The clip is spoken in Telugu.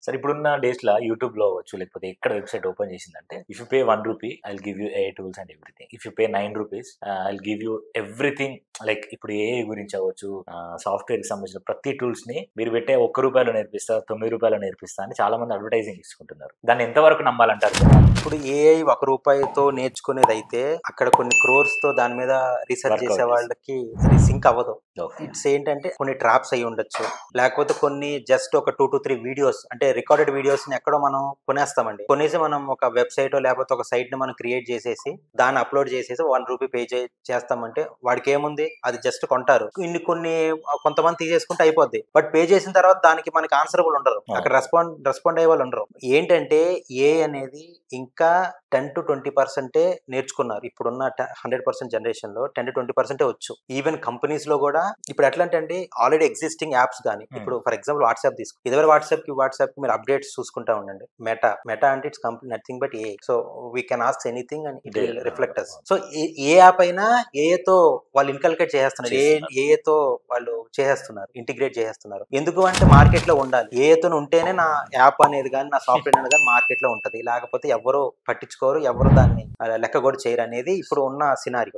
సరే ఇప్పుడున్న డేస్‌ల యూట్యూబ్‌లో అవ్వచ్చు, లేకపోతే ఎక్కడ వెబ్‌సైట్ ఓపెన్ చేసిందంటే, if you pay ₹1 I will give you AI tools and everything. If you pay ₹9 I will give you everything. Like ఇప్పుడు ఏఐ గురించి అవ్వచ్చు, సాఫ్ట్‌వేర్‌కి సంబంధించిన ప్రతి టూల్స్‌ని మీరు పెట్టే ₹1 నేర్పిస్తా, ₹9 నేర్పిస్తా అని చాలా మంది అడ్వర్టైజింగ్ ఇచ్చుకుంటున్నారు. దాన్ని ఎంతవరకు నమ్మాలంటారు జనాలు? ఇప్పుడు ఏఐ ₹1 నేర్చుకునేదైతే అక్కడ కొన్ని క్రోర్స్‌తో దాని మీద రీసెర్చ్ వర్కౌట్ చేసే చేసి. వాళ్ళకి అది సింక్ అవ్వదు. ఓకే. ఇట్స్ ఏంటంటే కొన్ని ట్రాప్స్ అయ్యి ఉండొచ్చు. లేకపోతే కొన్ని జస్ట్ ఒక 2-3 వీడియోస్ అంటే రికార్డెడ్ వీడియోస్‌ని ఎక్కడో మనం కొనేస్తామండి. కొనేసి మనం ఒక వెబ్‌సైటో లేకపోతే ఒక సైట్‌ని మనం క్రియేట్ చేసేసి దాన్ని అప్‌లోడ్ చేసేసి ₹1 పే చేస్తామంటే వాడికేముంది అది జస్ట్ కొంటారు. కొన్ని కొంతమంది తీసేసుకుంటే అయిపోద్ది. బట్ పే చేసిన తర్వాత దానికి మనకి ఆన్సరబుల్ ఉండరు. అక్కడ రెస్పాండ్ అయ్యే వాళ్ళు ఉండరు. ఏంటంటే ఏఐ అనేది ఇంకా 10-20% నేర్చుకున్నారు. ఇప్పుడున్న 100% జనరేషన్‌లో 10-20% వచ్చు. ఈవెన్ కంపెనీస్‌లో కూడా ఇప్పుడు ఎట్లా అంటే ఆల్రెడీ ఎగ్జిస్టింగ్ యాప్స్ గాని ఇప్పుడు ఫర్ ఎగ్జాంపుల్ వాట్సాప్ తీసుకో. ఇదివరకు వాట్సాప్‌కి మీరు అప్డేట్స్ చూసుకుంటా ఉండండి. మెటా అంటే it's nothing but AI. So we can ask anything and it will reflect us. So ఏ యాప్ అయినా ఏఐతో వాళ్ళు ఇన్కల్కేట్ చేసేస్తున్నారు. ఏఐతో వాళ్ళు చేసేస్తున్నారు. ఇంటిగ్రేట్ చేసేస్తున్నారు. ఎందుకు అంటే మార్కెట్‌లో ఉండాలి. ఏఐతో ఉంటేనే నా యాప్ అనేది గాని నా సాఫ్ట్‌వేర్ అనేది గాని మార్కెట్‌లో ఉంటది. లేకపోతే ఎవ్వరు పట్టించుకోరు. ఎవరు దాన్ని లెక్క కూడా చేయరు అనేది ఇప్పుడు ఉన్న సినారియో.